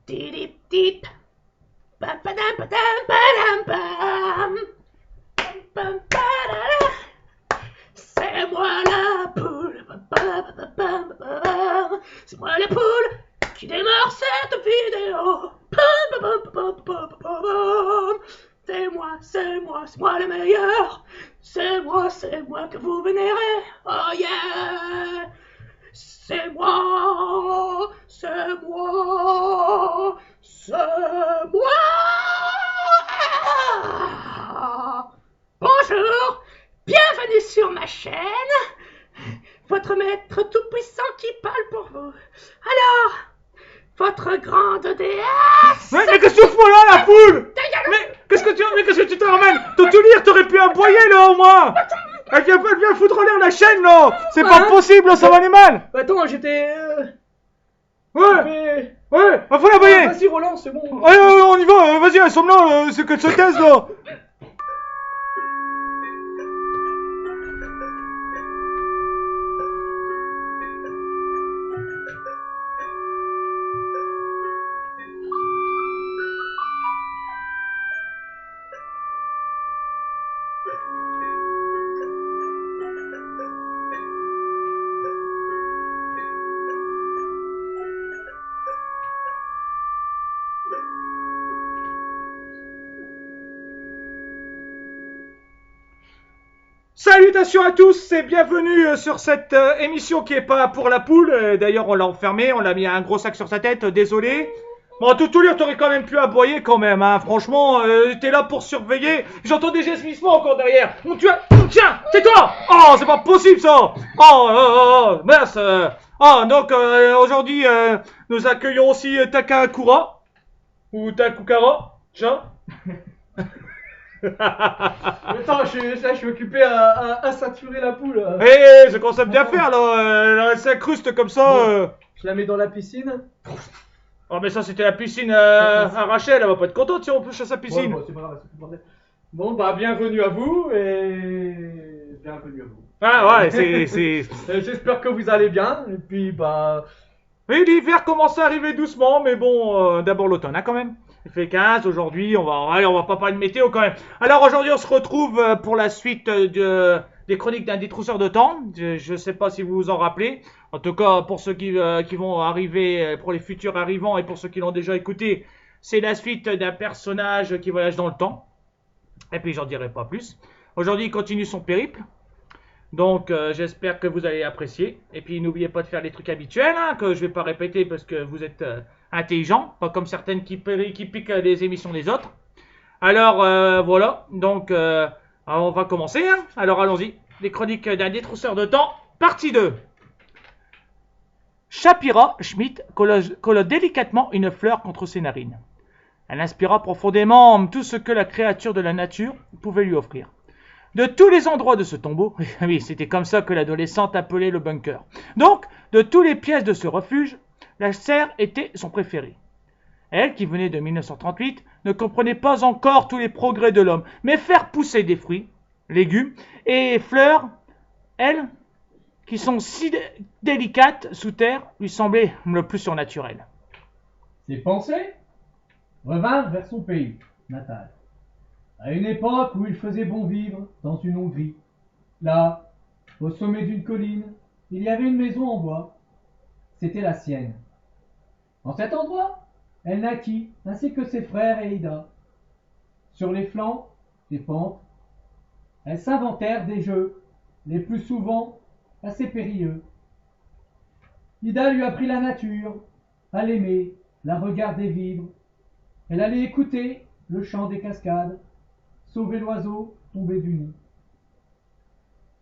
Tidip dip. Pam padam padam padam pam. Pam pam padada. C'est moi la poule. Pam pam pam pam pam. C'est moi la poule qui démarre cette vidéo. Pam pam pam pam pam pam pam. C'est moi le meilleur. C'est moi que vous vénérez. Oh yeah. C'est moi, c'est moi, c'est moi. Bonjour, bienvenue sur ma chaîne. Votre maître tout-puissant qui parle pour vous. Alors, votre grande déesse. Mais qu'est-ce que tu fous là, la poule? Mais qu'est-ce que tu te ramènes? Tout lire, t'aurais pu aboyer là au moins. Elle vient foutre en l'air la chaîne là. C'est pas possible, ça va aller mal. Attends, j'étais... Ouais, faut l'aboyer. Vas-y Roland, c'est bon. Allez, on y va, vas-y, assomme-la, c'est que de se taise là. Salutations à tous et bienvenue sur cette émission qui est pas pour la poule. D'ailleurs, on l'a enfermé, on l'a mis un gros sac sur sa tête, désolé. Bon, tout lire, t'aurais quand même pu aboyer quand même, hein. Franchement, t'es là pour surveiller. J'entends des gesmissements encore derrière. Tiens, c'est toi. Oh, c'est pas possible ça. Mince. Donc aujourd'hui, nous accueillons aussi Takakura. Ou Takukara, tiens. Attends, je suis occupé à ceinturer la poule. Je commence à bien faire là, elle s'incruste comme ça. Bon. Je la mets dans la piscine. Oh mais ça c'était la piscine à Rachel, elle va pas être contente si on touche à sa piscine. Ouais, bon, c'est pas grave, c'est pas grave. Bon bah bienvenue à vous et bienvenue à vous. Ah ouais, c'est... J'espère que vous allez bien et puis bah... Oui, l'hiver commence à arriver doucement, mais bon, d'abord l'automne, hein, quand même. Il fait 15 aujourd'hui, on va pas parler de météo quand même. Alors aujourd'hui, on se retrouve pour la suite des chroniques d'un détrousseur de temps. Je sais pas si vous vous en rappelez. En tout cas, pour ceux qui vont arriver, pour les futurs arrivants et pour ceux qui l'ont déjà écouté, c'est la suite d'un personnage qui voyage dans le temps. Et puis j'en dirai pas plus. Aujourd'hui, il continue son périple. Donc j'espère que vous allez apprécier. Et puis n'oubliez pas de faire les trucs habituels, hein, que je vais pas répéter parce que vous êtes intelligents, pas comme certaines qui piquent les émissions des autres. Alors voilà, donc on va commencer. Hein. Alors allons-y. Les chroniques d'un détrousseur de temps, partie 2. Shapira Schmidt colla délicatement une fleur contre ses narines. Elle inspira profondément tout ce que la créature de la nature pouvait lui offrir. De tous les endroits de ce tombeau, oui, c'était comme ça que l'adolescente appelait le bunker. Donc, de toutes les pièces de ce refuge, la serre était son préféré. Elle, qui venait de 1938, ne comprenait pas encore tous les progrès de l'homme, mais faire pousser des fruits, légumes et fleurs, elles, qui sont si délicates sous terre, lui semblaient le plus surnaturel. Ses pensées revinrent vers son pays natal. À une époque où il faisait bon vivre dans une Hongrie. Là, au sommet d'une colline, il y avait une maison en bois. C'était la sienne. En cet endroit, elle naquit, ainsi que ses frères et Ida. Sur les flancs, des pentes, elles s'inventèrent des jeux, les plus souvent assez périlleux. Ida lui apprit la nature, à l'aimer, la regarder vivre. Elle allait écouter le chant des cascades, sauver l'oiseau tombé du nid.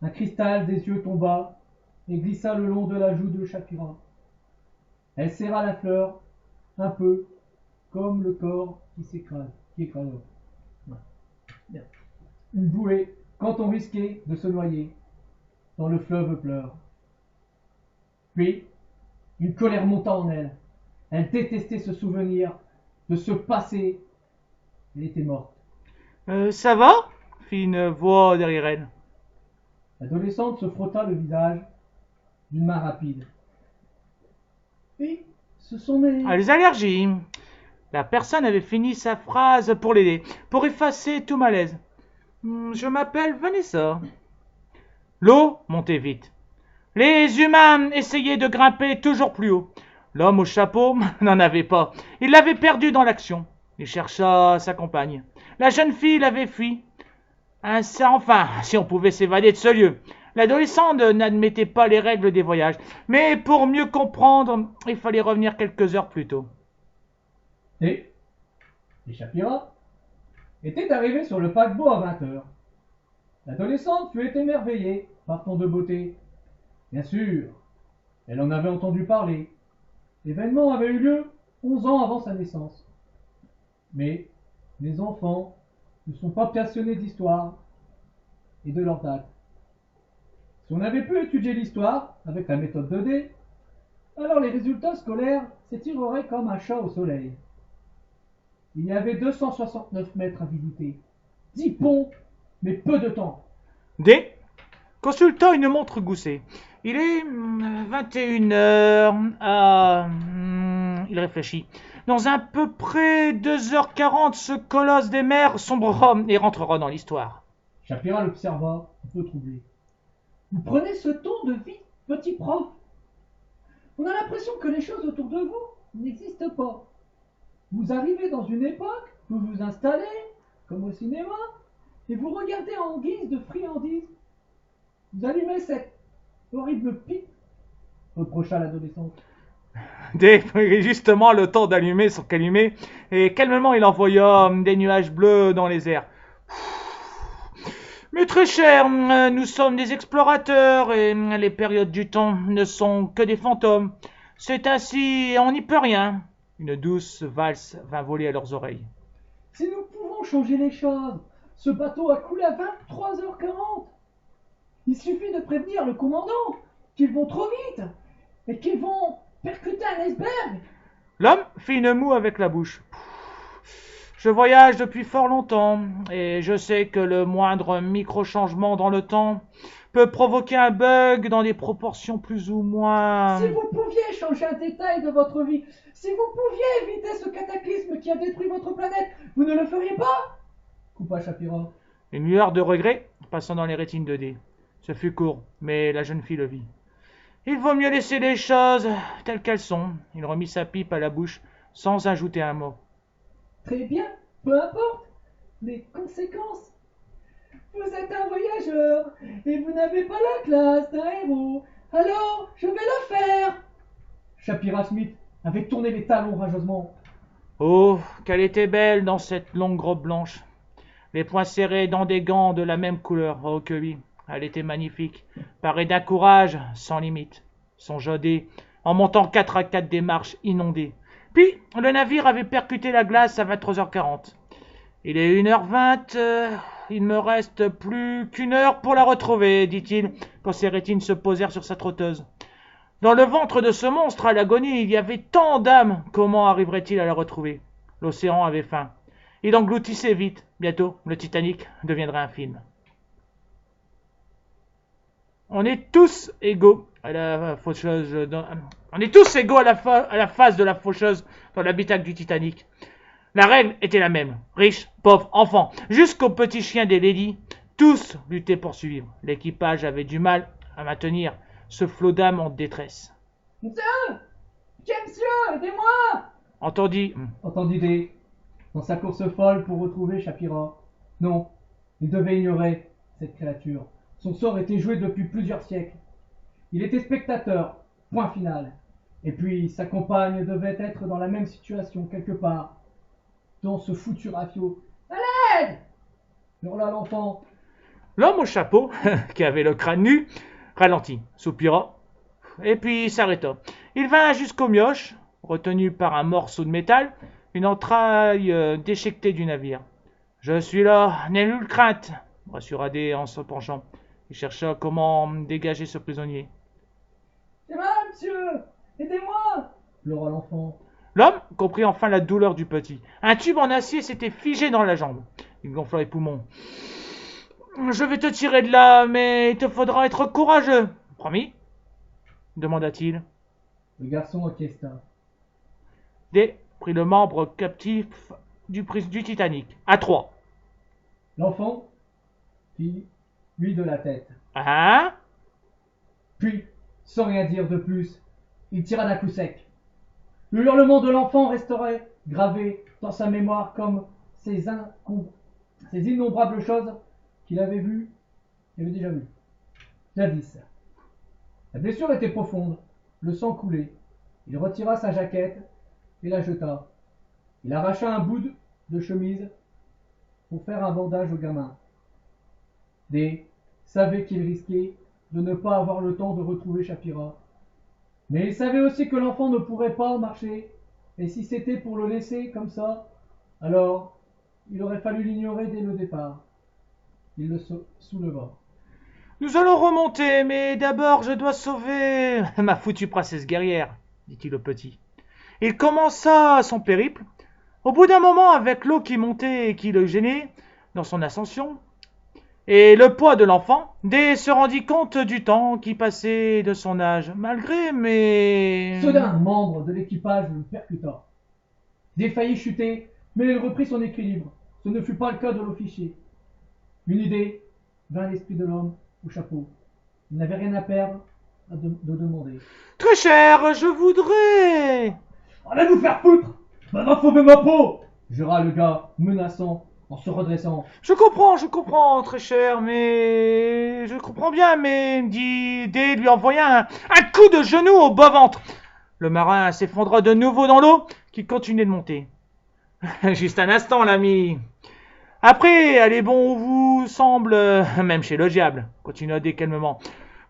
Un cristal des yeux tomba et glissa le long de la joue de Shapira. Elle serra la fleur, un peu comme le corps qui écrase. Ouais. Une bouée quand on risquait de se noyer dans le fleuve pleure. Puis, une colère monta en elle. Elle détestait ce souvenir de ce passé. Elle était morte. Ça va ? Fit une voix derrière elle. L'adolescente se frotta le visage d'une main rapide. Oui, ce sont mes... Ah, les allergies. La personne avait fini sa phrase pour l'aider, pour effacer tout malaise. Je m'appelle Vanessa. L'eau montait vite. Les humains essayaient de grimper toujours plus haut. L'homme au chapeau n'en avait pas. Il l'avait perdu dans l'action. Il chercha sa compagne. La jeune fille l'avait fui. Enfin, si on pouvait s'évader de ce lieu. L'adolescente n'admettait pas les règles des voyages. Mais pour mieux comprendre, il fallait revenir quelques heures plus tôt. Et Shapira était arrivé sur le paquebot à 20h. L'adolescente fut émerveillée par tant de beauté. Bien sûr, elle en avait entendu parler. L'événement avait eu lieu 11 ans avant sa naissance. Mais les enfants ne sont pas passionnés d'histoire et de leur date. Si on avait pu étudier l'histoire avec la méthode 2D, alors les résultats scolaires s'étireraient comme un chat au soleil. Il y avait 269 mètres à visiter, 10 ponts, mais peu de temps. D. Consultant une montre goussée. Il est 21h. Il réfléchit. Dans à peu près 2h40, ce colosse des mers sombrera et rentrera dans l'histoire. Shapira l'observa, un peu troublé. Vous prenez ce ton de vie, petit prof. On a l'impression que les choses autour de vous n'existent pas. Vous arrivez dans une époque, vous vous installez, comme au cinéma, et vous regardez en guise de friandise. Vous allumez cette horrible pipe, reprocha l'adolescente. D prit justement le temps d'allumer son calumet et calmement il envoya des nuages bleus dans les airs. Mais très cher, nous sommes des explorateurs et les périodes du temps ne sont que des fantômes. C'est ainsi, on n'y peut rien. Une douce valse vint voler à leurs oreilles. Si nous pouvons changer les choses, ce bateau a coulé à 23h40. Il suffit de prévenir le commandant qu'ils vont trop vite et qu'ils vont percuter un iceberg. L'homme fit une moue avec la bouche. Je voyage depuis fort longtemps et je sais que le moindre micro-changement dans le temps peut provoquer un bug dans des proportions plus ou moins... Si vous pouviez changer un détail de votre vie, si vous pouviez éviter ce cataclysme qui a détruit votre planète, vous ne le feriez pas? Coupa Shapira. Une lueur de regret passant dans les rétines de D. Ce fut court, mais la jeune fille le vit. Il vaut mieux laisser les choses telles qu'elles sont. Il remit sa pipe à la bouche sans ajouter un mot. Très bien, peu importe les conséquences. Vous êtes un voyageur et vous n'avez pas la classe d'un héros. Alors, je vais le faire. Shapira Smith avait tourné les talons rageusement. Oh, qu'elle était belle dans cette longue robe blanche. Les poings serrés dans des gants de la même couleur. Oh que oui, elle était magnifique, parée d'un courage sans limite. Son jodé, en montant 4 à 4 des marches inondées. Puis, le navire avait percuté la glace à 23h40. Il est 1h20, il me reste plus qu'1 heure pour la retrouver, dit-il, quand ses rétines se posèrent sur sa trotteuse. Dans le ventre de ce monstre à l'agonie, il y avait tant d'âmes, comment arriverait-il à la retrouver? L'océan avait faim. Il engloutissait vite. Bientôt, le Titanic deviendrait un film. On est tous égaux à la faucheuse. On est tous égaux à la face de la faucheuse dans l'habitacle du Titanic. La règle était la même. Riches, pauvres, enfants, jusqu'aux petits chiens des ladies, tous luttaient pour survivre. L'équipage avait du mal à maintenir ce flot d'âmes en détresse. Monsieur! Monsieur, aidez-moi! Entendit D. Dans sa course folle pour retrouver Shapira. Non, il devait ignorer cette créature. Son sort était joué depuis plusieurs siècles. Il était spectateur, point final. Et puis sa compagne devait être dans la même situation quelque part, dans ce foutu rafio. À l'aide! Hurla l'enfant. L'homme au chapeau, qui avait le crâne nu, ralentit, soupira, et puis s'arrêta. Il vint jusqu'au mioche, retenu par un morceau de métal, une entraille déchiquetée du navire. « Je suis là, n'aie nulle crainte !» rassura D en se penchant. Il chercha comment dégager ce prisonnier. « C'est mal, monsieur! Aidez-moi !» pleura l'enfant. L'homme comprit enfin la douleur du petit. Un tube en acier s'était figé dans la jambe. Il gonfla les poumons. « Je vais te tirer de là, mais il te faudra être courageux. »« Promis ?» demanda-t-il. Le garçon acquiesça. D prit le membre captif du Titanic. À 3. L'enfant fit lui de la tête. Hein? Puis, sans rien dire de plus, il tira d'un coup sec. Le hurlement de l'enfant resterait gravé dans sa mémoire comme ces innombrables choses qu'il avait déjà vues. Jadis. La blessure était profonde, le sang coulait. Il retira sa jaquette et la jeta. Il arracha un bout de chemise pour faire un bandage au gamin. D savait qu'il risquait de ne pas avoir le temps de retrouver Shapira. Mais il savait aussi que l'enfant ne pourrait pas marcher, et si c'était pour le laisser comme ça, alors il aurait fallu l'ignorer dès le départ. Il le souleva. Nous allons remonter, mais d'abord je dois sauver ma foutue princesse guerrière, dit-il au petit. Il commença son périple. Au bout d'un moment, avec l'eau qui montait et qui le gênait dans son ascension, et le poids de l'enfant, Dé se rendit compte du temps qui passait de son âge, mais... Soudain, un membre de l'équipage le percuta. Dé faillit chuter, mais il reprit son équilibre. Ce ne fut pas le cas de l'officier. Une idée vint à l'esprit de l'homme au chapeau. Il n'avait rien à perdre de demander. Très cher, je voudrais... Allez vous faire foutre! Maintenant sauvez ma peau! Jura le gars, menaçant, en se redressant. Je comprends, très cher, mais... Je comprends bien, mais... dit Dé lui envoya un coup de genou au bas-ventre. Le marin s'effondra de nouveau dans l'eau, qui continuait de monter. Juste un instant, l'ami. Après, allez bon où vous semble, même chez le diable, continua Dé calmement.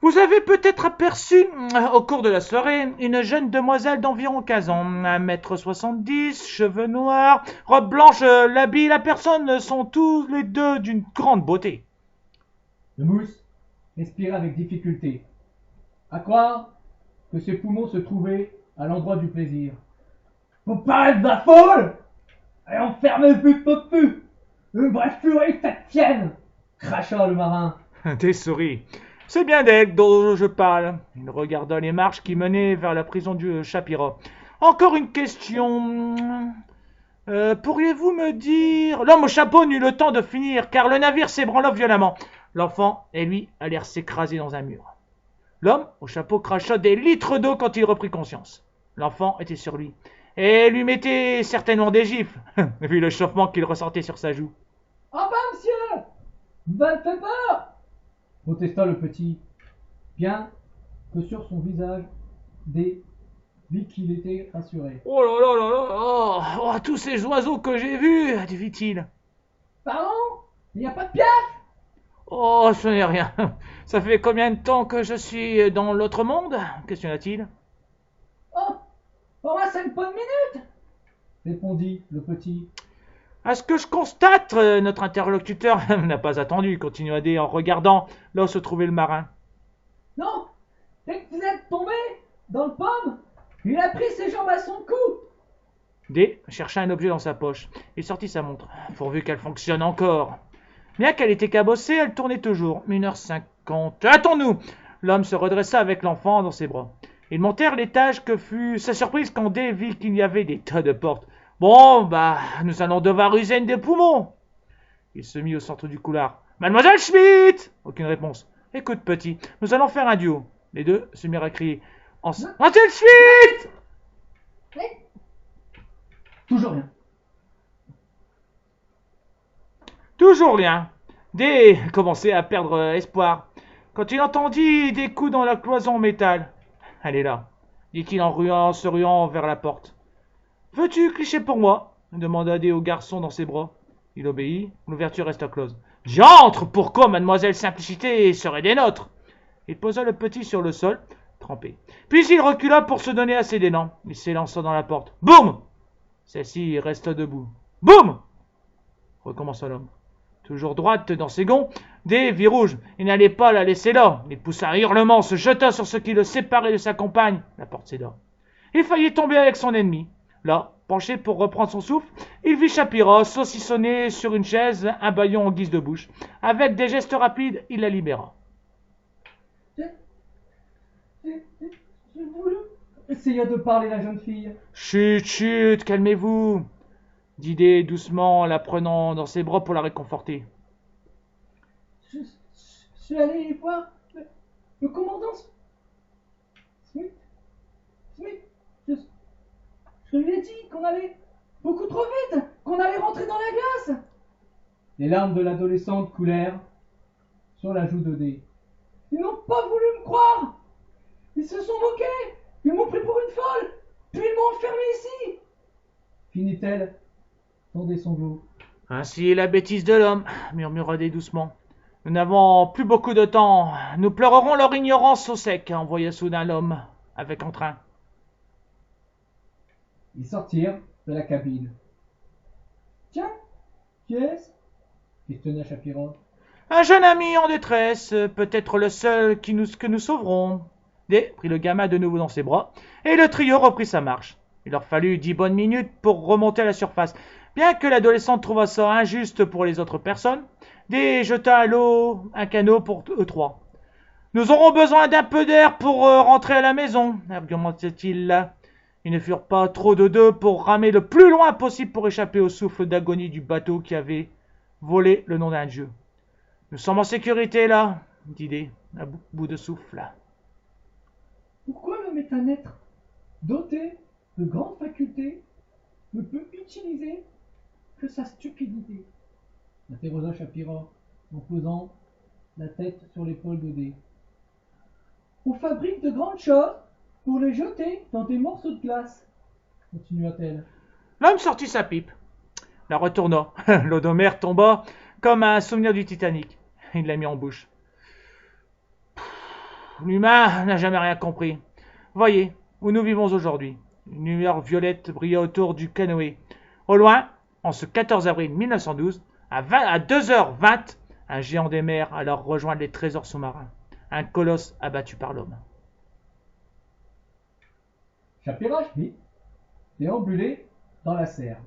Vous avez peut-être aperçu, au cours de la soirée, une jeune demoiselle d'environ 15 ans, 1m70, cheveux noirs, robe blanche, l'habit, la personne sont tous les deux d'une grande beauté. Le mousse respira avec difficulté. À croire que ses poumons se trouvaient à l'endroit du plaisir. Vous parlez de la folle! Et enfermez plus peu plus! Une vraie furie cette tienne! Cracha le marin. Dé sourit. C'est bien d'elle dont je parle. Il regarda les marches qui menaient vers la prison du Shapira. Encore une question. Pourriez-vous me dire... L'homme au chapeau n'eut le temps de finir, car le navire s'ébranla violemment. L'enfant et lui allèrent s'écraser dans un mur. L'homme au chapeau cracha des litres d'eau quand il reprit conscience. L'enfant était sur lui, et lui mettait certainement des gifles, vu le chauffement qu'il ressentait sur sa joue. « Enfin, monsieur! Vous ne faites peur !» protesta le petit, bien que sur son visage, Dé vit qu'il était rassuré. « Oh là là là là, oh, tous ces oiseaux que j'ai vus, dit-il. »« Pardon? Il n'y a pas de piaf? » Oh, ce n'est rien. Ça fait combien de temps que je suis dans l'autre monde? Questionna-t-il. « Oh, pour moi, 5 bonnes minutes !» répondit le petit. À ce que je constate, notre interlocuteur n'a pas attendu, continua Dé en regardant là où se trouvait le marin. « Non, dès que vous êtes tombé dans le pomme, il a pris ses jambes à son cou. » Dé chercha un objet dans sa poche et sortit sa montre, pourvu qu'elle fonctionne encore. Bien qu'elle était cabossée, elle tournait toujours. 1h50. Hâtons-nous! L'homme se redressa avec l'enfant dans ses bras. Ils montèrent l'étage que fut sa surprise quand Dé vit qu'il y avait des tas de portes. Bon, nous allons devoir user une des poumons. Il se mit au centre du couloir. Mademoiselle Schmidt! Aucune réponse. Écoute, petit, nous allons faire un duo. Les deux se mirent à crier. Mademoiselle Schmidt! Toujours rien. Toujours rien. Dé commençait à perdre espoir quand il entendit des coups dans la cloison en métal. Elle est là, dit-il en se ruant vers la porte. Veux-tu clicher pour moi? Demanda Dé au garçon dans ses bras. Il obéit, l'ouverture resta close. J'entre! Pourquoi mademoiselle Simplicité serait des nôtres? Il posa le petit sur le sol, trempé. Puis il recula pour se donner assez d'élan. Il s'élança dans la porte. Boum! Celle-ci resta debout. Boum! Recommença l'homme. Toujours droite dans ses gonds, Dé vit rouge. Il n'allait pas la laisser là. Il poussa un hurlement, se jeta sur ce qui le séparait de sa compagne. La porte céda. Il faillit tomber avec son ennemi. Là, penché pour reprendre son souffle, il vit Shapira saucissonner sur une chaise, un bâillon en guise de bouche. Avec des gestes rapides, il la libéra. J'ai essaya de parler la jeune fille. Chut, chut, calmez-vous, dit Dé doucement en la prenant dans ses bras pour la réconforter. Je suis allé voir le commandant Smith. Smith, je lui ai dit qu'on allait beaucoup trop vite, qu'on allait rentrer dans la glace. Les larmes de l'adolescente coulèrent sur la joue de Dé. Ils n'ont pas voulu me croire. Ils se sont moqués. Ils m'ont pris pour une folle. Puis ils m'ont enfermé ici. Finit-elle, tendait son dos. Ainsi est la bêtise de l'homme, murmura Dé doucement. Nous n'avons plus beaucoup de temps. Nous pleurerons leur ignorance au sec en voyant soudain l'homme avec entrain. Ils sortirent de la cabine. Tiens, qui est-ce questionna Shapira. Un jeune ami en détresse, peut-être le seul que nous sauverons. Dé prit le gamin de nouveau dans ses bras, et le trio reprit sa marche. Il leur fallut 10 bonnes minutes pour remonter à la surface. Bien que l'adolescente trouva ça injuste pour les autres personnes, Dé jeta à l'eau un canot pour eux trois. « Nous aurons besoin d'un peu d'air pour rentrer à la maison, argumentait-il. Ils ne furent pas trop de deux pour ramer le plus loin possible pour échapper au souffle d'agonie du bateau qui avait volé le nom d'un dieu. « Nous sommes en sécurité là, dit Dé, à bout de souffle. Pourquoi le métanêtre, doté de grandes facultés, ne peut utiliser que sa stupidité interrosa Shapira en posant la tête sur l'épaule de Dé. On fabrique de grandes choses pour les jeter dans des morceaux de glace, continua-t-elle. L'homme sortit sa pipe, la retourna. L'odomère tomba comme un souvenir du Titanic. Il l'a mis en bouche. L'humain n'a jamais rien compris. Voyez où nous vivons aujourd'hui. Une lumière violette brilla autour du canoë. Au loin, en ce 14 avril 1912, à 2h20, un géant des mers alors rejoint les trésors sous-marins. Un colosse abattu par l'homme. Shapira Schmidt déambulait dans la serre,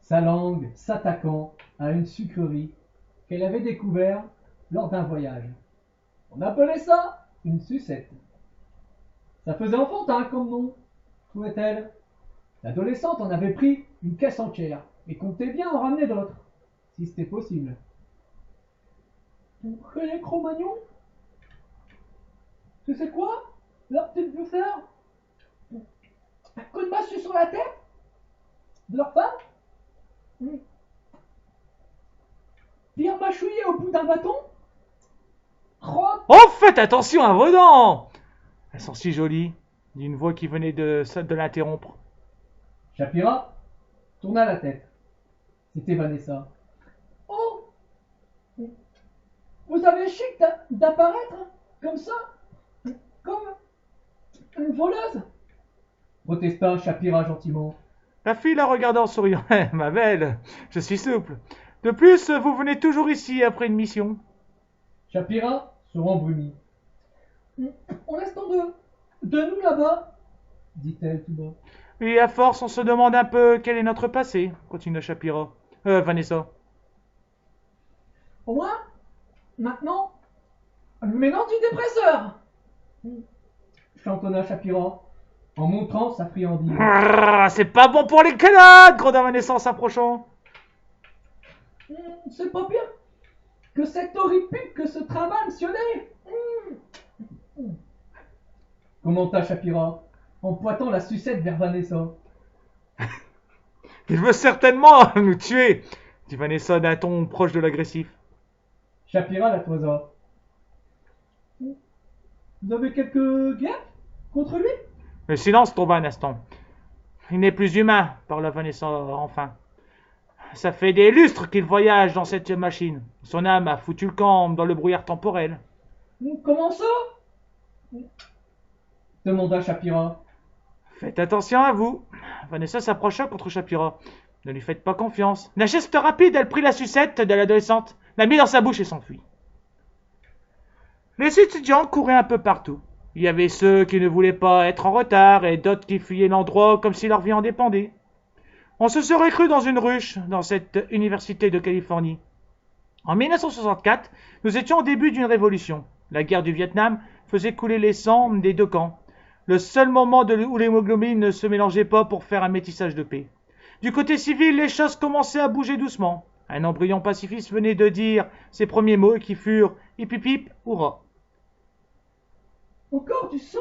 sa langue s'attaquant à une sucrerie qu'elle avait découvert lors d'un voyage. On appelait ça une sucette. Ça faisait enfantin comme nom, trouvait-elle. L'adolescente en avait pris une caisse entière et comptait bien en ramener d'autres, si c'était possible. Vous croyez Cro-Magnon? Tu sais quoi? Leur petite bouffeur? Un coup de massue sur la tête? De leur femme? Pierre mâchouillé au bout d'un bâton? Oh, faites attention à vos dents! Elles sont si jolies, dit une voix qui venait de l'interrompre. Shapira tourna la tête. C'était Vanessa. Oh! Vous avez chic d'apparaître comme ça? Comme une voleuse? Protesta Shapira gentiment. La fille la regarda en souriant. Ma belle, je suis souple. De plus, vous venez toujours ici après une mission. Shapira se rembrumit. On laisse tant de nous là-bas, dit-elle tout bas. Et à force, on se demande un peu quel est notre passé, continua Shapira. Vanessa. Au moins, maintenant, mais l'antidépresseur, chantonna Shapira en montrant sa friandise. C'est pas bon pour les canades, gronda Vanessa en s'approchant. C'est pas pire que cette horrible pipe que ce trimballe missionnaire. Commenta Shapira en pointant la sucette vers Vanessa. Il veut certainement nous tuer, dit Vanessa d'un ton proche de l'agressif. Shapira la toisa. Vous avez quelques guerres contre lui? Le silence tomba un instant. Il n'est plus humain, parla Vanessa enfin. Ça fait des lustres qu'il voyage dans cette machine. Son âme a foutu le camp dans le brouillard temporel. Comment ça? Demanda Shapira. Faites attention à vous. Vanessa s'approcha contre Shapira. Ne lui faites pas confiance. D'un geste rapide, elle prit la sucette de l'adolescente, la mit dans sa bouche et s'enfuit. Les étudiants couraient un peu partout. Il y avait ceux qui ne voulaient pas être en retard et d'autres qui fuyaient l'endroit comme si leur vie en dépendait. On se serait cru dans une ruche dans cette université de Californie. En 1964, nous étions au début d'une révolution. La guerre du Vietnam faisait couler les sangs des deux camps. le seul moment où l'hémoglobine ne se mélangeait pas pour faire un métissage de paix. Du côté civil, les choses commençaient à bouger doucement. Un embryon pacifiste venait de dire ses premiers mots qui furent « hip hip hip, hurrah ». Encore du sang!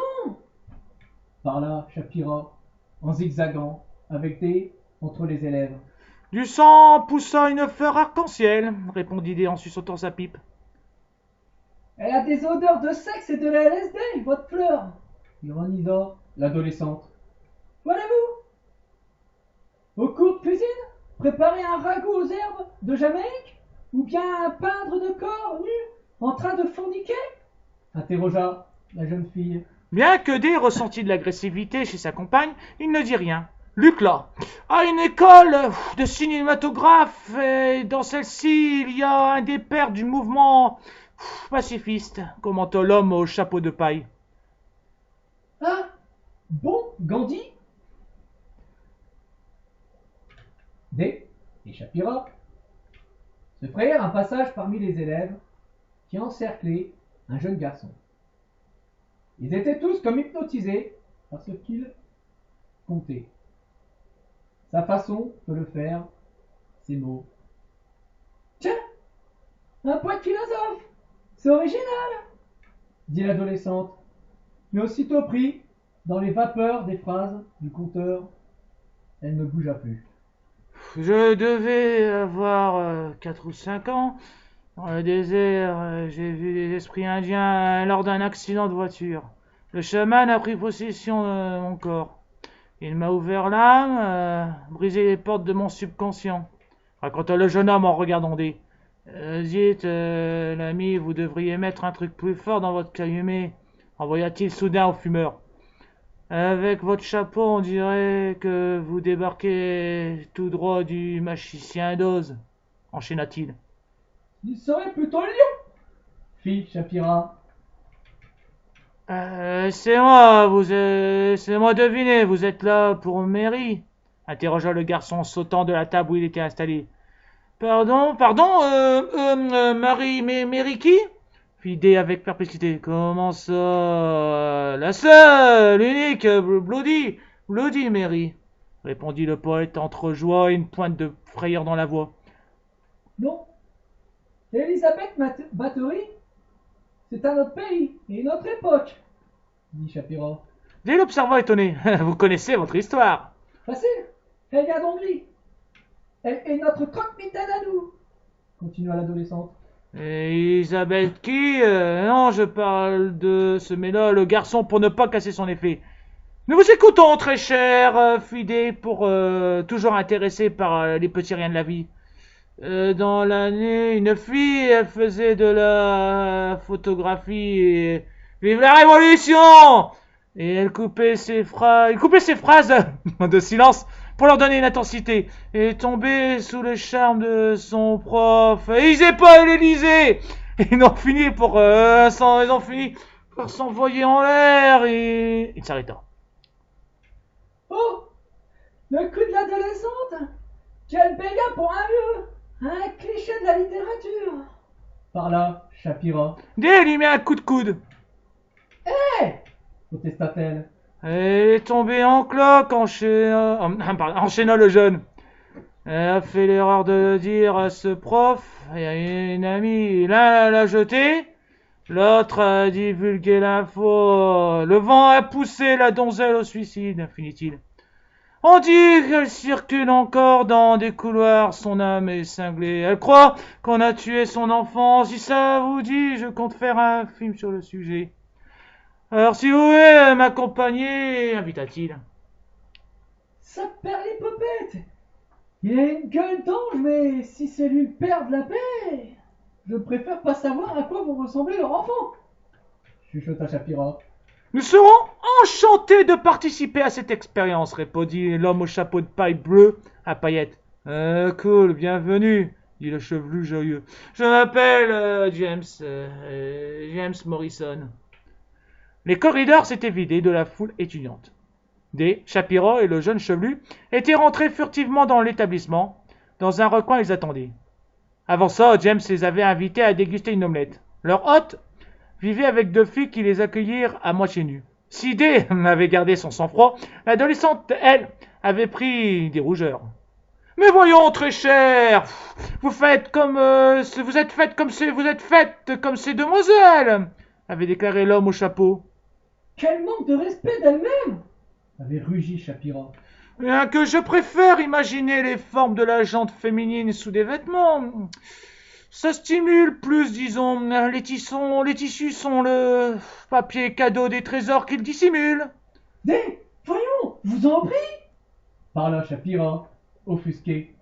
Parla Shapira, en zigzagant, avec des entre les élèves. Du sang poussa une fleur arc-en-ciel, répondit Dé en suçant sa pipe. Elle a des odeurs de sexe et de la LSD, votre fleur! Ironisa l'adolescente. Voilà-vous! Au cours de cuisine, préparer un ragoût aux herbes de Jamaïque? Ou bien peindre de corps nus en train de forniquer? Interrogea la jeune fille. Bien que Dé ressentit de l'agressivité chez sa compagne, il ne dit rien. Luc là, à une école de cinématographe, et dans celle-ci, il y a un des pères du mouvement pacifiste, commenta l'homme au chapeau de paille. Ah, bon, Gandhi? Dé et Shapira se frayèrent un passage parmi les élèves qui encerclaient un jeune garçon. Ils étaient tous comme hypnotisés par ce qu'il comptait. Sa façon de le faire, ses mots. Tiens, un poète philosophe, c'est original, dit l'adolescente, mais aussitôt pris dans les vapeurs des phrases du conteur, elle ne bougea plus. Je devais avoir 4 ou 5 ans. Dans le désert, j'ai vu des esprits indiens lors d'un accident de voiture. Le chaman a pris possession de mon corps. Il m'a ouvert l'âme, brisé les portes de mon subconscient. Raconta le jeune homme en regardant Dé. Dites, l'ami, vous devriez mettre un truc plus fort dans votre calumet, envoya-t-il soudain au fumeur. Avec votre chapeau, on dirait que vous débarquez tout droit du magicien d'Oz, enchaîna-t-il. Il serait plutôt lion, fit Shapira. C'est moi deviné, vous êtes là pour Mary, interrogea le garçon sautant de la table où il était installé. Pardon, Mary qui? Fit Dé avec perplexité. Comment ça? La seule, l'unique, Bloody Mary, répondit le poète entre joie et une pointe de frayeur dans la voix. Non, Elisabeth Bathory, c'est un autre pays et une autre époque, dit Shapira. Dé l'observa étonné. Vous connaissez votre histoire. Facile, elle vient d'Hongrie. Elle est notre croque-mitaine à nous, continua l'adolescente. Elisabeth qui? Non, je parle de ce là le garçon, pour ne pas casser son effet. Nous vous écoutons, très cher, fit Dé, pour toujours intéressé par les petits riens de la vie. Dans l'année, une fille, elle faisait de la photographie et... Vive la Révolution! Et elle coupait ses phrases de silence pour leur donner une intensité. Et est tombée sous le charme de son prof. Et ils n'étaient pas à l'Élysée! Et ils ont fini par s'envoyer en l'air et... Il s'arrêta. Oh, le coup de l'adolescente! Quel béga pour un vieux! Un cliché de la littérature! Parla Shapira. Dé lui met un coup de coude. Hé! Protesta-t-elle. Elle est tombée en cloque, enchaîna le jeune. Elle a fait l'erreur de dire à ce prof, et à une amie, l'un l'a jeté, l'autre a divulgué l'info. Le vent a poussé la donzelle au suicide, finit-il. On dit qu'elle circule encore dans des couloirs, son âme est cinglée. Elle croit qu'on a tué son enfant. Si ça vous dit, je compte faire un film sur le sujet. Alors si vous voulez m'accompagner, invita-t-il. Ça perd l'hypopète! Il a une gueule d'ange, mais si c'est lui le père de la paix, je préfère pas savoir à quoi vont ressembler leurs enfants, chuchota Shapira. Nous serons enchantés de participer à cette expérience, répondit l'homme au chapeau de paille bleu à paillettes. Cool, bienvenue, dit le chevelu joyeux. Je m'appelle James Morrison. Les corridors s'étaient vidés de la foule étudiante. Dé, Shapira et le jeune chevelu étaient rentrés furtivement dans l'établissement. Dans un recoin, ils attendaient. Avant ça, James les avait invités à déguster une omelette. Leur hôte vivait avec deux filles qui les accueillirent à moitié nus. Si D avait gardé son sang-froid, l'adolescente, elle, avait pris des rougeurs. Mais voyons, très cher, vous êtes faites comme ces demoiselles, avait déclaré l'homme au chapeau. Quel manque de respect d'elle-même, avait rugi Shapira. Bien que je préfère imaginer les formes de la jante féminine sous des vêtements. Ça stimule plus, disons. Les tissus sont le papier cadeau des trésors qu'ils dissimulent. Voyons, vous en prie, parla Shapira, offusqué.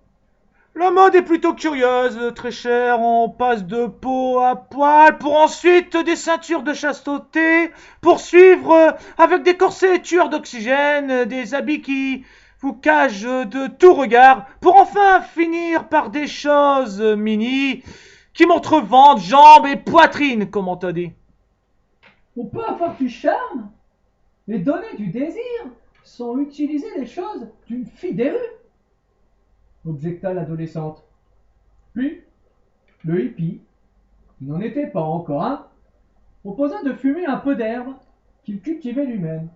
La mode est plutôt curieuse, très cher. On passe de peau à poil pour ensuite des ceintures de chasteté, poursuivre avec des corsets tueurs d'oxygène, des habits qui vous cachent de tout regard, pour enfin finir par des choses mini qui montrent ventre, jambes et poitrine, comme on t'a dit. On peut avoir du charme et donner du désir sans utiliser les choses d'une fille des rues, objecta l'adolescente. Puis, le hippie, qui n'en était pas encore un, proposa de fumer un peu d'herbe qu'il cultivait lui-même.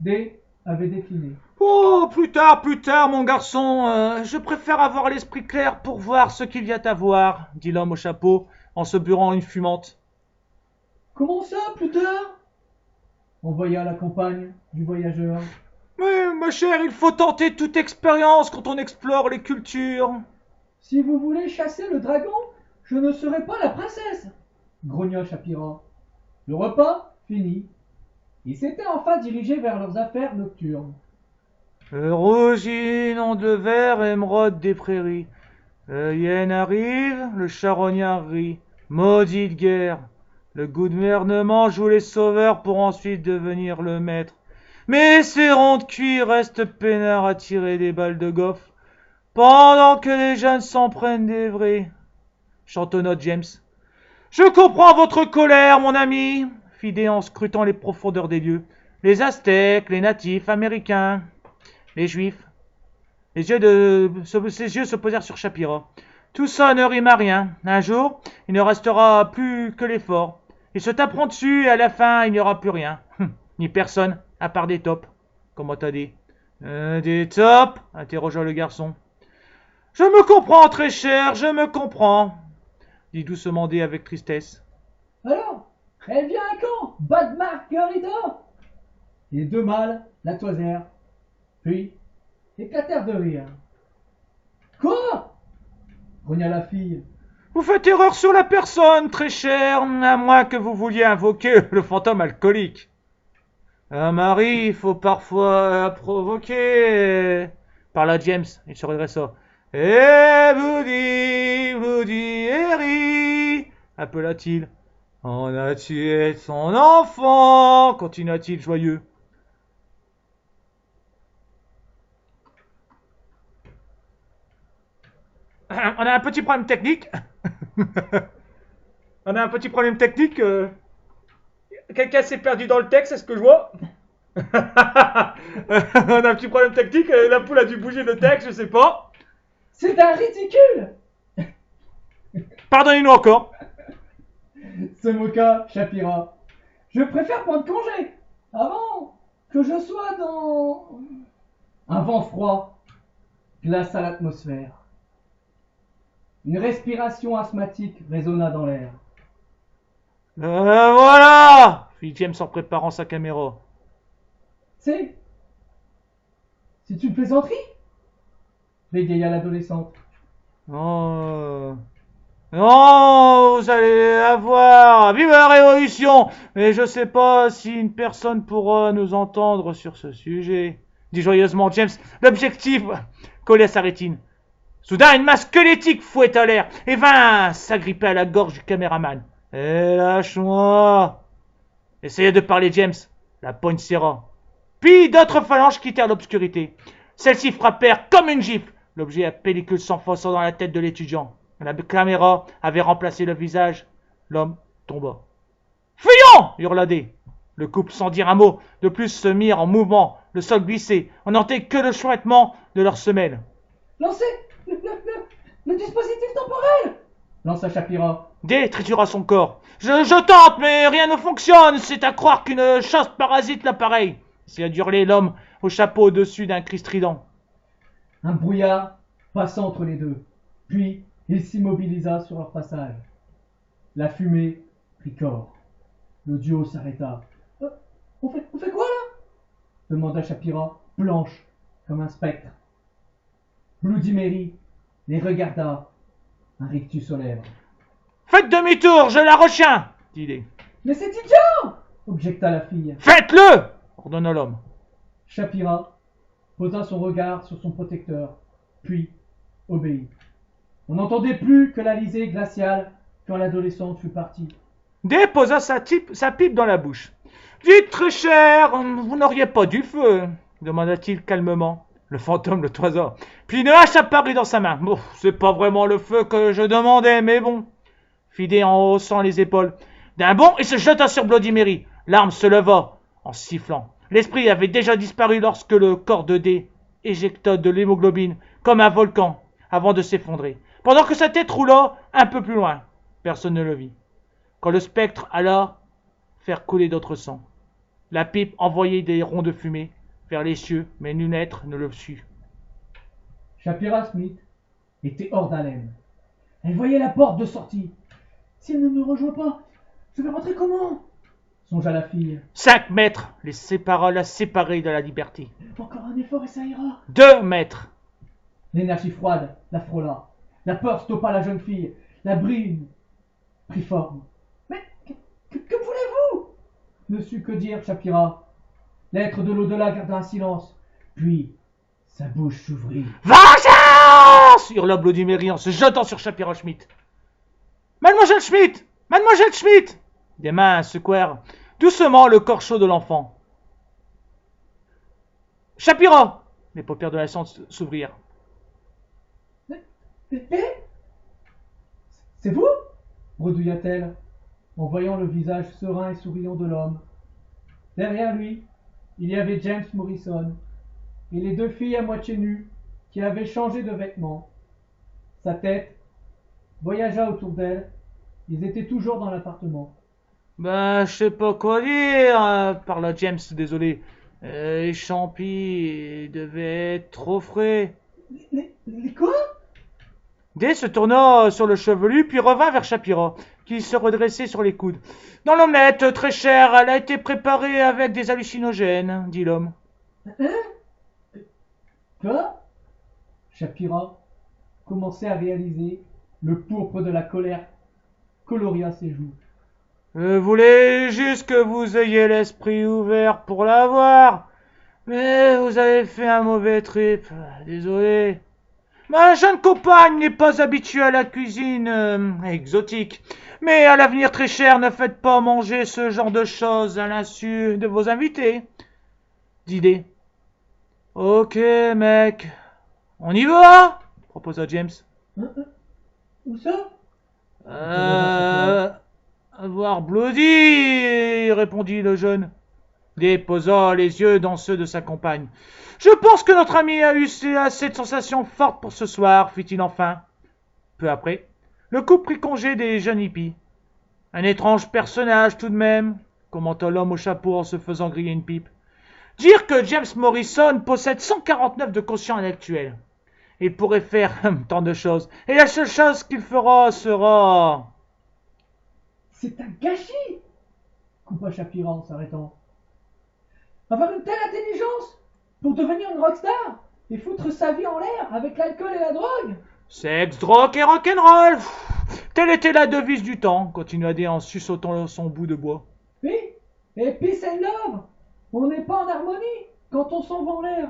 D avait décliné. Oh, plus tard, mon garçon. Je préfère avoir l'esprit clair pour voir ce qu'il y a à voir, dit l'homme au chapeau en se burant une fumante. Comment ça, plus tard envoya la compagne du voyageur. Mais, ma chère, il faut tenter toute expérience quand on explore les cultures. Si vous voulez chasser le dragon, je ne serai pas la princesse, grogna Shapira. Le repas fini. Ils s'étaient enfin dirigés vers leurs affaires nocturnes. Rougine, onde de verre, émeraude des prairies. Le hyène arrive, le charognard rit. Maudite guerre. Le gouvernement joue les sauveurs pour ensuite devenir le maître. Mais ces ronds de cuir restent peinards à tirer des balles de goff, pendant que les jeunes s'en prennent des vrais. Chantonna James. Je comprends votre colère, mon ami, fit D en scrutant les profondeurs des lieux. Les Aztèques, les natifs américains, les juifs. Ses yeux se posèrent sur Shapira. Tout ça ne rime à rien. Un jour, il ne restera plus que les forts. Ils se taperont dessus et à la fin, il n'y aura plus rien. Ni personne, à part des taupes. Comment t'as dit des taupes interrogea le garçon. Je me comprends, très cher, je me comprends, dit doucement D avec tristesse. Alors, elle vient à quand, Bad Margarita? Les deux mâles la toisèrent, puis éclatèrent de rire. Quoi? grogna la fille. Vous faites erreur sur la personne, très cher, à moins que vous vouliez invoquer le fantôme alcoolique. Un mari, il faut parfois provoquer, parla James, il se redressa. Eh, Bloody, Harry, appela-t-il. On a tué son enfant, continua-t-il joyeux. On a un petit problème technique. Quelqu'un s'est perdu dans le texte, est-ce que je vois? On a un petit problème technique. La poule a dû bouger le texte, je sais pas. C'est un ridicule! Pardonnez-nous encore. Se moqua Shapira. Je préfère prendre congé avant que je sois dans... Un vent froid glaça l'atmosphère. Une respiration asthmatique résonna dans l'air. Voilà, fit James en préparant sa caméra. C'est une plaisanterie? Bégaya l'adolescente. Non, vous allez avoir. Vive la révolution! Mais je sais pas si une personne pourra nous entendre sur ce sujet, dit joyeusement James, l'objectif collé à sa rétine. Soudain, une masse squelettique fouetta l'air et vint s'agripper à la gorge du caméraman. Eh, lâche-moi! Essaya de parler James. La poigne serra. Puis d'autres phalanges quittèrent l'obscurité. Celles-ci frappèrent comme une gifle. L'objet à pellicule s'enfonça dans la tête de l'étudiant. La caméra avait remplacé le visage. L'homme tomba. « Fuyons !» hurla D. Le couple, sans dire un mot, de plus se mirent en mouvement. Le sol glissait. On n'entendait que le chouettement de leurs semelles. Lancez le dispositif temporel! lança Shapira. D tritura son corps. Je tente, mais rien ne fonctionne. C'est à croire qu'une chasse parasite l'appareil. Essaya d'hurler l'homme au chapeau au-dessus d'un cri strident. Un brouillard passa entre les deux. Puis, il s'immobilisa sur leur passage. La fumée prit corps. Le duo s'arrêta. On fait quoi là demanda Shapira, blanche comme un spectre. Bloody Mary les regarda, un rictus aux lèvres. Faites demi-tour, je la retiens, dit D. Mais c'est idiot objecta la fille. Faites-le, ordonna l'homme. Shapira posa son regard sur son protecteur, puis obéit. On n'entendait plus que l'Alizé glaciale quand l'adolescente fut partie. D posa sa pipe dans la bouche. Dites, très cher, vous n'auriez pas du feu, demanda-t-il calmement. Le fantôme le toisa. Puis une hache apparut dans sa main. Bon, c'est pas vraiment le feu que je demandais, mais bon. Fit D en haussant les épaules. D'un bond, il se jeta sur Bloody Mary. L'arme se leva en sifflant. L'esprit avait déjà disparu lorsque le corps de D éjecta de l'hémoglobine comme un volcan avant de s'effondrer. Pendant que sa tête roula un peu plus loin. Personne ne le vit. Quand le spectre alla faire couler d'autres sangs. La pipe envoyait des ronds de fumée vers les cieux, mais nul être ne le sut. Shapira Smith était hors d'haleine. Elle voyait la porte de sortie. S'il ne me rejoint pas, je vais rentrer comment songea la fille. 5 mètres la séparaient de la liberté. Encore un effort et ça ira. 2 mètres. L'énergie froide la frôla. La peur stoppa la jeune fille. La brune prit forme. Mais que voulez-vous ne sut que dire Shapira. L'être de l'au-delà garda un silence. Puis, sa bouche s'ouvrit. Vengeance hurla Bloody Mary en se jetant sur Shapira Schmidt. Mademoiselle Schmidt Mademoiselle Schmidt Des mains secouèrent doucement le corps chaud de l'enfant. Shapira Les paupières de la science s'ouvrirent. C'est vous bredouilla-t-elle, en voyant le visage serein et souriant de l'homme. Derrière lui, il y avait James Morrison et les deux filles à moitié nues qui avaient changé de vêtements. Sa tête voyagea autour d'elle. Ils étaient toujours dans l'appartement. Ben, je sais pas quoi dire, parla James, désolé. Les champis devaient être trop frais. Les quoi D se tourna sur le chevelu, puis revint vers Shapira, qui se redressait sur les coudes. Dans l'omelette, très chère, elle a été préparée avec des hallucinogènes, dit l'homme. Hein Quoi Shapira commençait à réaliser le pourpre de la colère coloria ses joues. Je voulais juste que vous ayez l'esprit ouvert pour la voir, mais vous avez fait un mauvais trip, désolé. Ma jeune compagne n'est pas habituée à la cuisine exotique, mais à l'avenir très cher, ne faites pas manger ce genre de choses à l'insu de vos invités. D'idée. Ok, mec, on y va proposa James. Où ça Voir Bloody, répondit le jeune, déposant les yeux dans ceux de sa compagne. Je pense que notre ami a eu assez de sensations fortes pour ce soir, fit-il enfin. Peu après, le couple prit congé des jeunes hippies. Un étrange personnage tout de même, commenta l'homme au chapeau en se faisant griller une pipe. Dire que James Morrison possède 149 de quotient intellectuel. Il pourrait faire tant de choses, et la seule chose qu'il fera sera... C'est un gâchis coupa Shapira en s'arrêtant. Avoir une telle intelligence pour devenir une rockstar et foutre sa vie en l'air avec l'alcool et la drogue. Sexe, drogue et rock'n'roll. Telle était la devise du temps, continua D en suçotant son bout de bois. Oui, et peace and love. On n'est pas en harmonie quand on s'en va en l'air,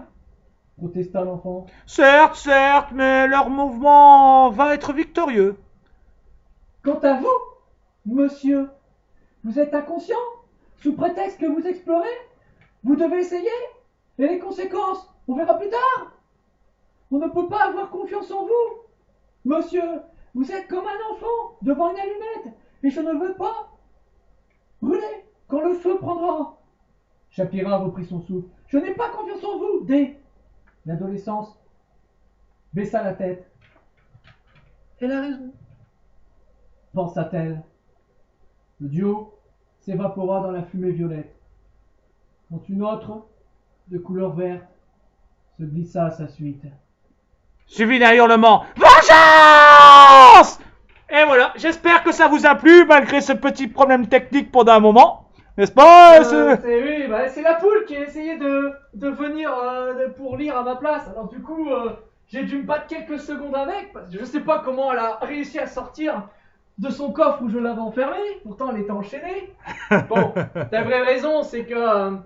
protesta l'enfant. Certes, certes, mais leur mouvement va être victorieux. Quant à vous, monsieur, vous êtes inconscient, sous prétexte que vous explorez. Vous devez essayer, et les conséquences, on verra plus tard. On ne peut pas avoir confiance en vous. Monsieur, vous êtes comme un enfant devant une allumette, et je ne veux pas brûler quand le feu prendra. Shapira reprit son souffle. Je n'ai pas confiance en vous, D. L'adolescence baissa la tête. Elle a raison. pensa-t-elle. Le duo s'évapora dans la fumée violette, quand une autre, de couleur verte, se glissa à sa suite. Suivi d'un hurlement. Vengeance! Et voilà, j'espère que ça vous a plu malgré ce petit problème technique pendant un moment. N'est-ce pas Oui, bah, c'est la poule qui a essayé de venir pour lire à ma place. Alors du coup, j'ai dû me battre quelques secondes avec, parce que je sais pas comment elle a réussi à sortir de son coffre où je l'avais enfermée. Pourtant, elle était enchaînée. Bon, la vraie raison, c'est que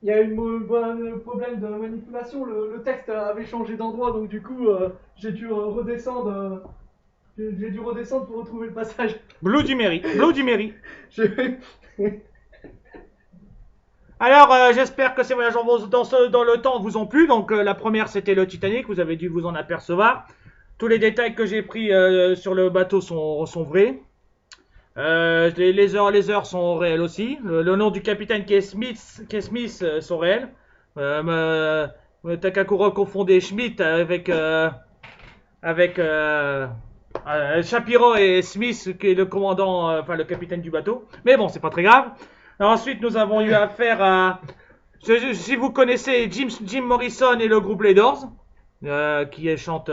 il y a eu un problème de manipulation. Le texte avait changé d'endroit, donc du coup, j'ai dû redescendre. J'ai dû redescendre pour retrouver le passage. Bloody Mary. Bloody Mary. Je- Alors, j'espère que ces voyages dans le temps vous ont plu. Donc, la première, c'était le Titanic. Vous avez dû vous en apercevoir. Tous les détails que j'ai pris sur le bateau sont vrais. Les heures sont réelles aussi. Le nom du capitaine qui est Smith sont réels. Takakura confondait Schmidt avec Shapiro et Smith qui est le commandant, enfin le capitaine du bateau. Mais bon, c'est pas très grave. Alors, ensuite, nous avons eu affaire à... Si vous connaissez Jim Morrison et le groupe Les Doors, qui chante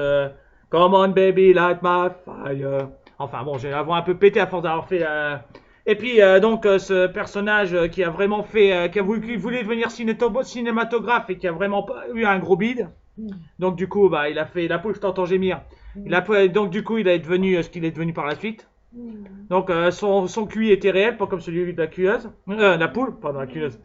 Come on baby, light my fire. Enfin bon, j'ai avoir un peu pété à force d'avoir fait... Et puis donc ce personnage qui a vraiment fait... qui voulait devenir cinématographe et qui a vraiment eu un gros bide. Donc du coup, bah, il a fait la poule, je t'entends gémir. Donc du coup, il est devenu ce qu'il est devenu par la suite. Donc son QI était réel, pas comme celui de la cueilleuse. La poule, pardon, la cueilleuse.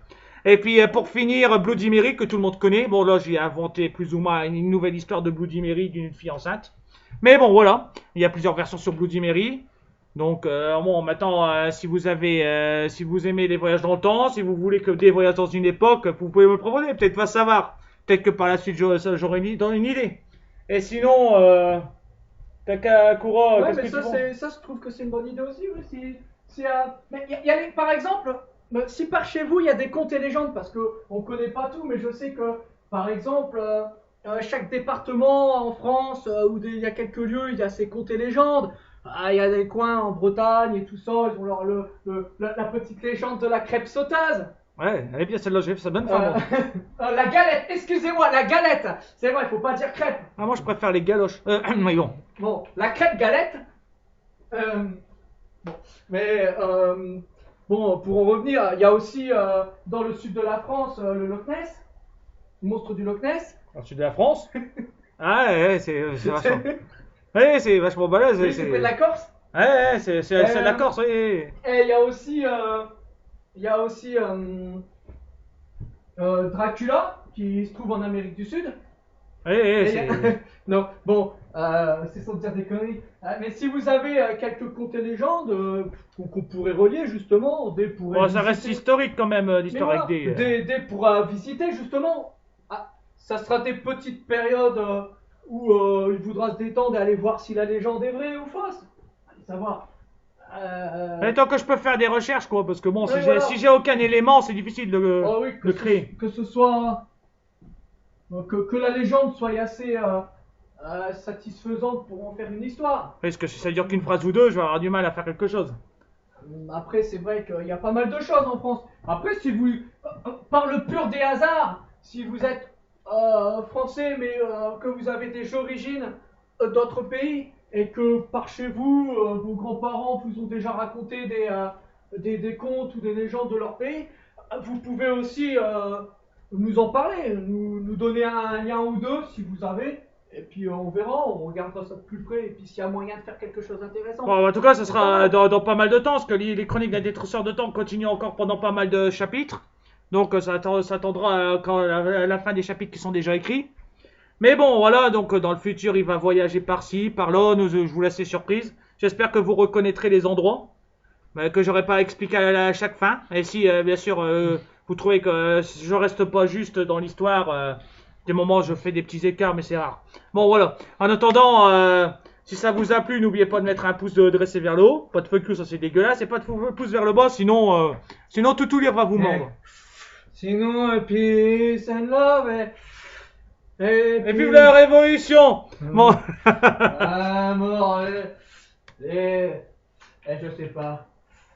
Et puis pour finir, Bloody Mary, que tout le monde connaît. Bon là, j'ai inventé plus ou moins une nouvelle histoire de Bloody Mary d'une fille enceinte. Mais bon, voilà. Il y a plusieurs versions sur Bloody Mary. Donc bon, maintenant, si vous aimez les voyages dans le temps, si vous voulez que des voyages dans une époque, vous pouvez me le proposer. Peut-être va savoir. Peut-être que par la suite, j'aurai une idée. Et sinon, Takakura, Ouais, qu'est-ce mais que tu penses? ça, je trouve que c'est une bonne idée aussi. Oui, mais par exemple, si par chez vous il y a des contes et légendes, parce que on connaît pas tout, mais je sais que par exemple, chaque département en France il y a quelques lieux, il y a ses contes et légendes. Ah, il y a des coins en Bretagne et tout ça, ils ont la petite légende de la crêpe sauteuse. Ouais, elle est bien celle-là, j'ai fait ça bonne femme. La galette, excusez-moi, la galette. C'est vrai, il faut pas dire crêpe. Ah, moi je préfère les galoches. Mais bon. Bon, la crêpe galette. Bon, mais bon, pour en revenir, il y a aussi dans le sud de la France le Loch Ness, le monstre du Loch Ness. Dans le sud de la France. Ah ouais, c'est vachement. Ouais, c'est vachement balèze. Oui, c'est près de la Corse. Ouais, c'est la Corse, oui. Et il y a aussi Dracula qui se trouve en Amérique du Sud. Oui, c'est. Non, bon, c'est sans dire des conneries. Mais si vous avez quelques contes et légendes qu'on pourrait relier justement, des pourraient Bon, ça visiter. reste historique quand même, Mais l'histoire voilà, avec des. des pourra visiter justement. Ah, ça sera des petites périodes où il voudra se détendre et aller voir si la légende est vraie ou fausse. Allez savoir. Mais tant que je peux faire des recherches, quoi, parce que bon, Oui, voilà. si j'ai aucun élément, c'est difficile de Oh oui, le créer. que ce soit que la légende soit assez satisfaisante pour en faire une histoire. Parce que si ça dure qu'une phrase ou deux, je vais avoir du mal à faire quelque chose. Après, c'est vrai qu'il y a pas mal de choses en France. Après, si vous, par le pur des hasards, si vous êtes français mais que vous avez des origines d'autres pays et que par chez vous, vos grands-parents vous ont déjà raconté des contes ou des légendes de leur pays, vous pouvez aussi nous en parler, nous donner un lien ou deux si vous avez. Et puis on verra, on regardera ça de plus près, et puis s'il y a moyen de faire quelque chose d'intéressant. Bon, en tout cas, ça sera dans pas mal de temps, parce que les chroniques d'un détruisseur de temps continuent encore pendant pas mal de chapitres. Donc ça attendra quand la fin des chapitres qui sont déjà écrits. Mais bon, voilà, donc dans le futur, il va voyager par-ci, par-là, je vous laisse les surprises. J'espère que vous reconnaîtrez les endroits, que j'aurai pas expliqué à chaque fin. Et si, bien sûr, vous trouvez que je reste pas juste dans l'histoire, des moments je fais des petits écarts, mais c'est rare. Bon, voilà. En attendant, si ça vous a plu, n'oubliez pas de mettre un pouce dressé vers le haut. Pas de fuck you, ça c'est dégueulasse. Et pas de pouce vers le bas, sinon tout lire va vous mordre. Sinon, peace and love, et vive la révolution! Bon. Amour, je sais pas.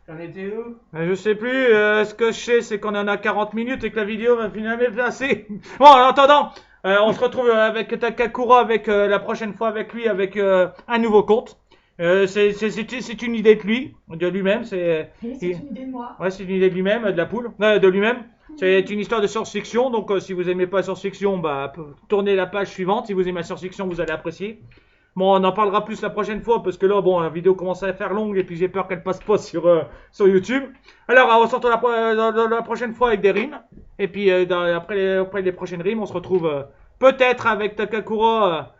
J'en étais où? Je sais plus, ce que je sais, c'est qu'on en a 40 minutes et que la vidéo va finalement être assez. Bon, en attendant, on se retrouve avec Takakura la prochaine fois avec lui, avec un nouveau compte. C'est une idée de lui-même. Et c'est une idée de moi. Ouais, c'est une idée de lui-même, de la poule, de lui-même. C'est une histoire de science-fiction, donc si vous aimez pas la science-fiction, bah tournez la page suivante. Si vous aimez la science-fiction, vous allez apprécier. Bon, on en parlera plus la prochaine fois parce que là, bon, la vidéo commence à faire longue et puis j'ai peur qu'elle passe pas sur YouTube. Alors, on se retrouve la prochaine fois avec des rimes. Et puis, après les prochaines rimes, on se retrouve peut-être avec Takakura.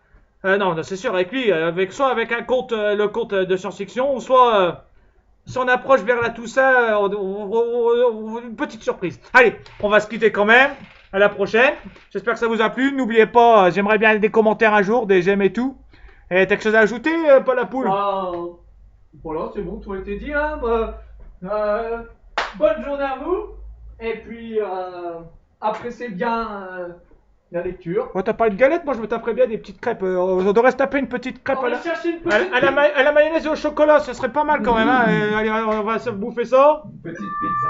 Non, c'est sûr, avec lui, soit avec un compte, le compte de science-fiction, ou soit si on approche vers la Toussaint, une petite surprise. Allez, on va se quitter quand même. À la prochaine. J'espère que ça vous a plu. N'oubliez pas, j'aimerais bien des commentaires un jour, des j'aime et tout. Et t'as quelque chose à ajouter, pas la poule? Voilà, c'est bon, tout a été dit, hein. Bonne journée à vous. Et puis, appréciez bien la lecture. Oh, t'as parlé de galettes, moi je me taperais bien des petites crêpes. On devrait se taper une petite crêpe On va chercher une petite à la mayonnaise et au chocolat, ce serait pas mal quand même. Hein. Allez, on va se bouffer ça. petite pizza.